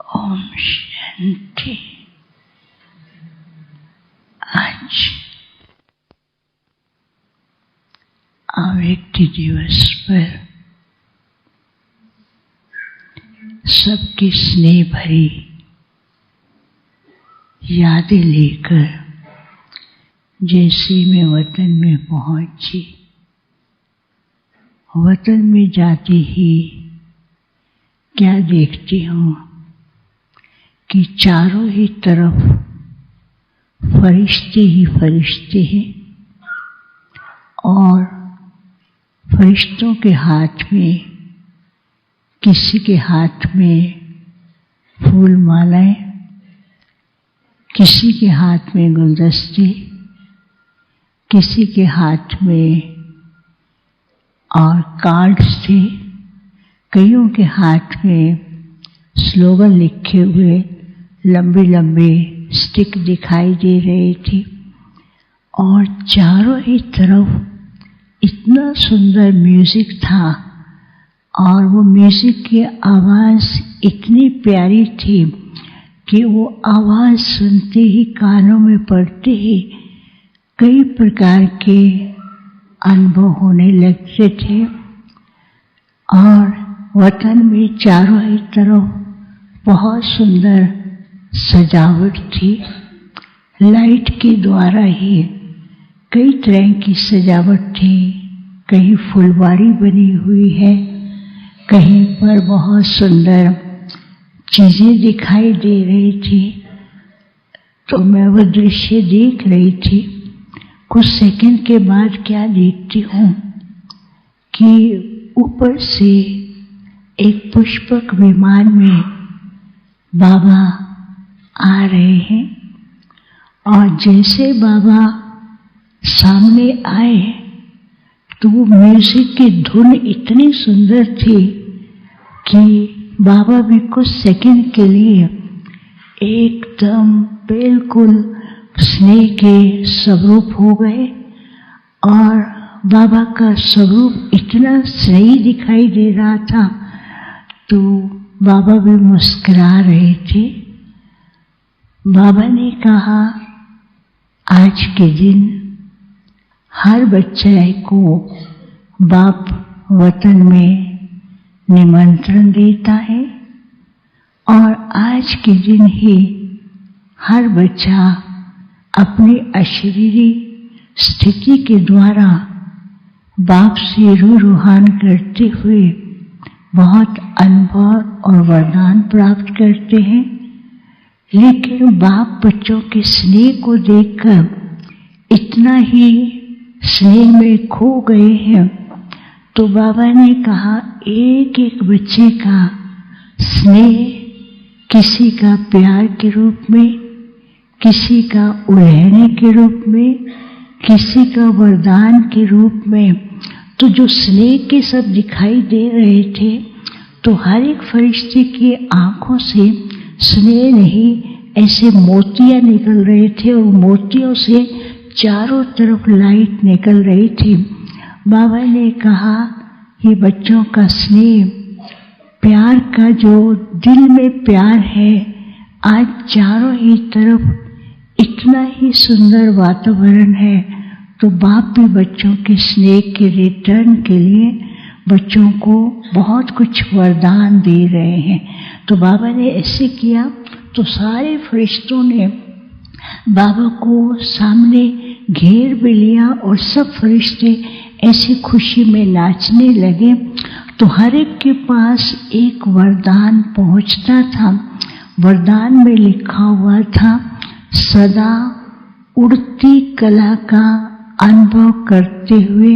ओम शांति। आज व्यक्ति दिवस पर सबकी स्नेह भरी यादें लेकर जैसे मैं वतन में पहुंची, वतन में जाते ही क्या देखती हूँ कि चारों ही तरफ फरिश्ते ही फरिश्ते हैं और फरिश्तों के हाथ में, किसी के हाथ में फूल मालाएं, किसी के हाथ में गुलदस्ते, किसी के हाथ में और कार्ड्स थे, कईयों के हाथ में स्लोगन लिखे हुए लंबे लंबे स्टिक दिखाई दे रहे थे और चारों ही तरफ इतना सुंदर म्यूजिक था और वो म्यूजिक की आवाज़ इतनी प्यारी थी कि वो आवाज़ सुनते ही कानों में पड़ते ही कई प्रकार के अनुभव होने लगते थे। और वतन में चारों ही तरफ बहुत सुंदर सजावट थी। लाइट के द्वारा ही कई तरह की सजावट थी। कहीं फुलवारी बनी हुई है, कहीं पर बहुत सुंदर चीज़ें दिखाई दे रही थी। तो मैं वह दृश्य देख रही थी। कुछ सेकंड के बाद क्या देखती हूँ कि ऊपर से एक पुष्पक विमान में बाबा आ रहे हैं और जैसे बाबा सामने आए तो वो म्यूजिक की धुन इतनी सुंदर थी कि बाबा भी कुछ सेकंड के लिए एकदम बिल्कुल स्नेह के स्वरूप हो गए और बाबा का स्वरूप इतना सही दिखाई दे रहा था तो बाबा भी मुस्कुरा रहे थे। बाबा ने कहा, आज के दिन हर बच्चे को बाप वतन में निमंत्रण देता है और आज के दिन ही हर बच्चा अपनी अशरीरी स्थिति के द्वारा बाप से रूहान करते हुए बहुत अनुभव और वरदान प्राप्त करते हैं। लेकिन बाप बच्चों के स्नेह को देखकर इतना ही स्नेह में खो गए हैं तो बाबा ने कहा, एक एक बच्चे का स्नेह किसी का प्यार के रूप में, किसी का उड़ाने के रूप में, किसी का वरदान के रूप में, तो जो स्नेह के सब दिखाई दे रहे थे तो हर एक फरिश्ते की आंखों से स्नेह नहीं ऐसे मोतियां निकल रहे थे और मोतियों से चारों तरफ लाइट निकल रही थी। बाबा ने कहा, ये बच्चों का स्नेह, प्यार का जो दिल में प्यार है, आज चारों ही तरफ इतना ही सुंदर वातावरण है तो बाप भी बच्चों के स्नेह के रिटर्न के लिए बच्चों को बहुत कुछ वरदान दे रहे हैं। तो बाबा ने ऐसे किया तो सारे फरिश्तों ने बाबा को सामने घेर भी लिया और सब फरिश्ते ऐसी खुशी में नाचने लगे। तो हर एक के पास एक वरदान पहुंचता था। वरदान में लिखा हुआ था, सदा उड़ती कला का अनुभव करते हुए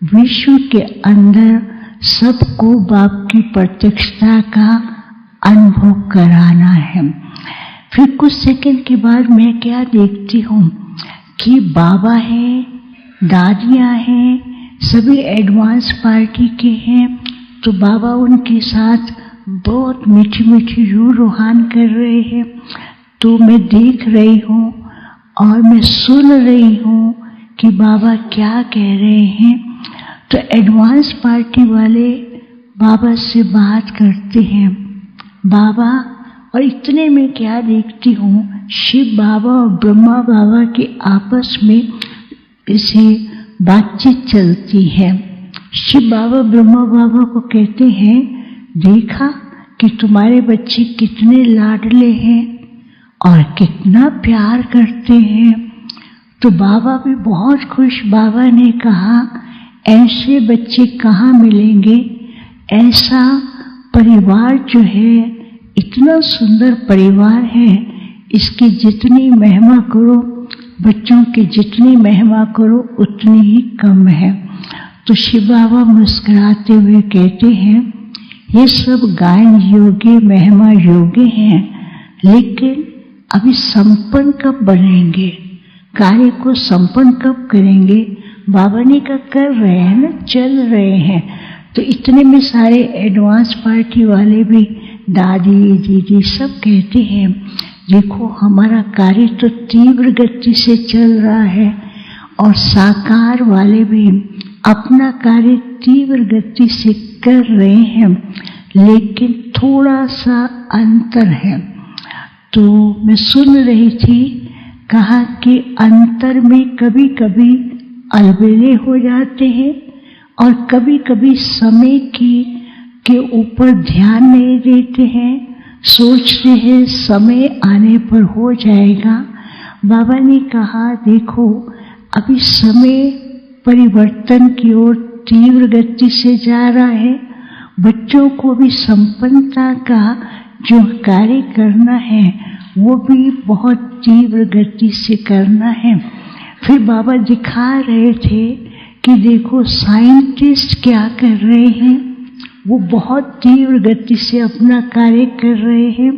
विश्व के अंदर सबको बाप की प्रत्यक्षता का अनुभव कराना है। फिर कुछ सेकंड के बाद मैं क्या देखती हूँ कि बाबा हैं, दादियाँ हैं, सभी एडवांस पार्टी के हैं। तो बाबा उनके साथ बहुत मीठी मीठी रूहान कर रहे हैं। तो मैं देख रही हूँ और मैं सुन रही हूँ कि बाबा क्या कह रहे हैं। तो एडवांस पार्टी वाले बाबा से बात करते हैं, बाबा और इतने में क्या देखती हूँ, शिव बाबा और ब्रह्मा बाबा के आपस में इसे बातचीत चलती है। शिव बाबा ब्रह्मा बाबा को कहते हैं, देखा कि तुम्हारे बच्चे कितने लाडले हैं और कितना प्यार करते हैं। तो बाबा भी बहुत खुश। बाबा ने कहा, ऐसे बच्चे कहाँ मिलेंगे, ऐसा परिवार जो है, इतना सुंदर परिवार है, इसकी जितनी महिमा करो, बच्चों की जितनी महिमा करो उतनी ही कम है। तो शिव बाबा मुस्कुराते हुए कहते हैं, ये सब गायन योग्य महिमा योग्य हैं, लेकिन अभी संपन्न कब बनेंगे, कार्य को संपन्न कब करेंगे। बाबा ने कहा कर रहे हैं ना, चल रहे हैं। तो इतने में सारे एडवांस पार्टी वाले भी, दादी दीदी सब कहते हैं, देखो हमारा कार्य तो तीव्र गति से चल रहा है और साकार वाले भी अपना कार्य तीव्र गति से कर रहे हैं, लेकिन थोड़ा सा अंतर है। तो मैं सुन रही थी, कहा कि अंतर में कभी कभी अलबेले हो जाते हैं और कभी कभी समय के ऊपर ध्यान नहीं देते हैं, सोचते हैं समय आने पर हो जाएगा। बाबा ने कहा, देखो अभी समय परिवर्तन की ओर तीव्र गति से जा रहा है, बच्चों को भी संपन्नता का जो कार्य करना है वो भी बहुत तीव्र गति से करना है। फिर बाबा दिखा रहे थे कि देखो साइंटिस्ट क्या कर रहे हैं, वो बहुत तीव्र गति से अपना कार्य कर रहे हैं,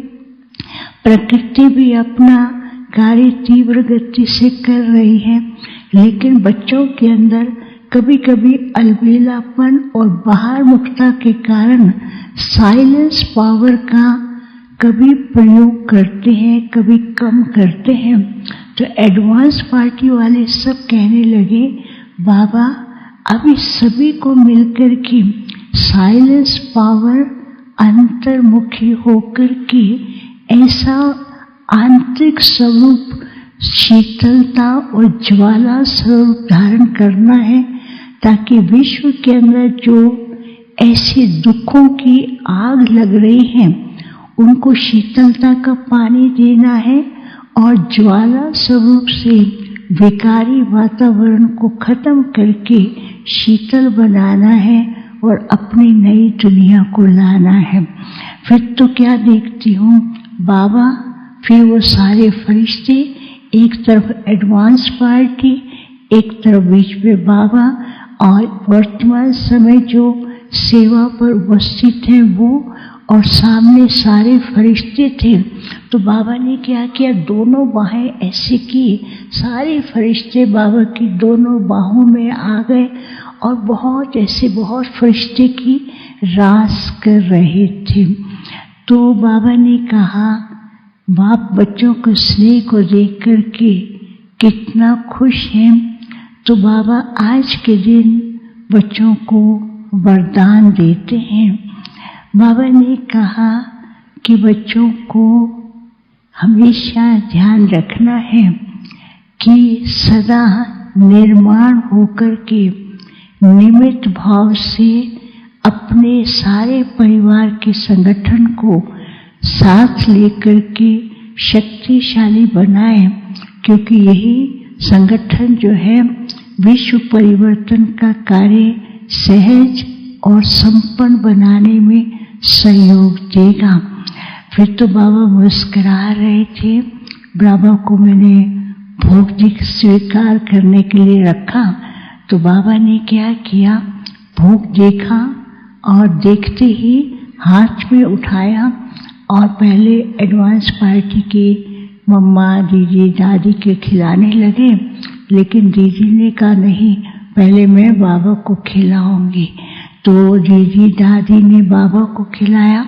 प्रकृति भी अपना कार्य तीव्र गति से कर रही है, लेकिन बच्चों के अंदर कभी कभी अलबेलापन और बाहर मुखता के कारण साइलेंस पावर का कभी प्रयोग करते हैं, कभी कम करते हैं। तो एडवांस पार्टी वाले सब कहने लगे, बाबा अभी सभी को मिलकर के साइलेंस पावर अंतर्मुखी होकर के ऐसा आंतरिक स्वरूप शीतलता और ज्वाला स्वरूप धारण करना है, ताकि विश्व के अंदर जो ऐसे दुखों की आग लग रही है उनको शीतलता का पानी देना है और ज्वाला स्वरूप से विकारी वातावरण को खत्म करके शीतल बनाना है और अपनी नई दुनिया को लाना है। फिर तो क्या देखती हूँ, बाबा फिर वो सारे फरिश्ते, एक तरफ एडवांस पार्टी, एक तरफ बीच में बाबा, और वर्तमान समय जो सेवा पर उपस्थित हैं वो, और सामने सारे फरिश्ते थे। तो बाबा ने क्या किया, दोनों बाहें ऐसे की, सारे फरिश्ते बाबा की दोनों बाहों में आ गए और बहुत फरिश्ते की रास कर रहे थे। तो बाबा ने कहा, बाप बच्चों को स्नेह को देख कर के कितना खुश हैं। तो बाबा आज के दिन बच्चों को वरदान देते हैं। बाबा ने कहा कि बच्चों को हमेशा ध्यान रखना है कि सदा निर्माण होकर के निमित्त भाव से अपने सारे परिवार के संगठन को साथ लेकर के शक्तिशाली बनाएं, क्योंकि यही संगठन जो है विश्व परिवर्तन का कार्य सहज और संपन्न बनाने में सहयोग देगा। फिर तो बाबा मुस्कुरा रहे थे। बाबा को मैंने भोग स्वीकार करने के लिए रखा, तो बाबा ने क्या किया, भोग देखा और देखते ही हाथ में उठाया और पहले एडवांस पार्टी के मम्मा दीदी दादी के खिलाने लगे, लेकिन दीदी ने कहा नहीं, पहले मैं बाबा को खिलाऊंगी। तो दीदी दादी ने बाबा को खिलाया।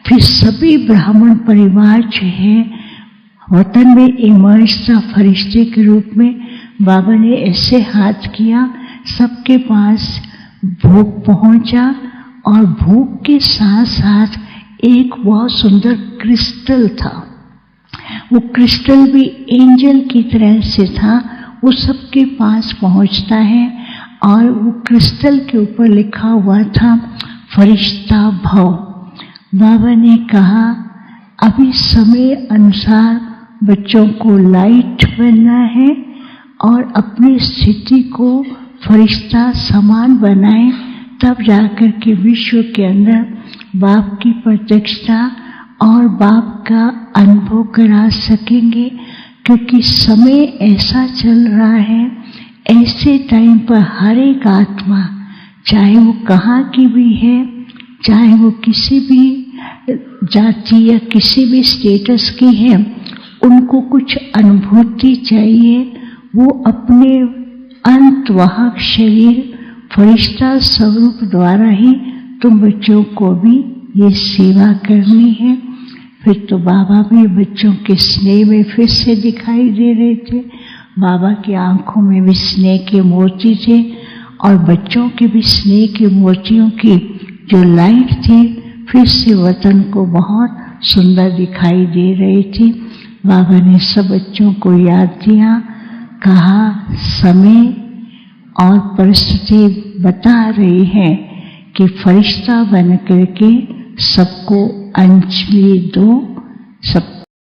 फिर सभी ब्राह्मण परिवार जो है वतन में इमर्ज था फरिश्ते के रूप में। बाबा ने ऐसे हाथ किया, सबके पास भोग पहुंचा और भोग के साथ साथ एक बहुत सुंदर क्रिस्टल था। वो क्रिस्टल भी एंजल की तरह से था, वो सबके पास पहुंचता है और वो क्रिस्टल के ऊपर लिखा हुआ था फरिश्ता भव। बाबा ने कहा अभी समय अनुसार बच्चों को लाइट बनना है और अपनी स्थिति को फरिश्ता समान बनाएं, तब जाकर के विश्व के अंदर बाप की प्रत्यक्षता और बाप का अनुभव करा सकेंगे। क्योंकि समय ऐसा चल रहा है, ऐसे टाइम पर हर एक आत्मा, चाहे वो कहाँ की भी है, चाहे वो किसी भी जाति या किसी भी स्टेटस की है, उनको कुछ अनुभूति चाहिए। वो अपने अंतवाहक शरीर फरिश्ता स्वरूप द्वारा ही तुम बच्चों को भी ये सेवा करनी है। फिर तो बाबा भी बच्चों के स्नेह में फिर से दिखाई दे रहे थे। बाबा की आंखों में भी स्नेह के मोती थे और बच्चों के भी स्नेह के मोतियों की जो लाइट थी फिर से वतन को बहुत सुंदर दिखाई दे रही थी। बाबा ने सब बच्चों को याद दिया, कहा समय और परिस्थिति बता रही है कि फरिश्ता बन करके सबको अंजलि दो, सब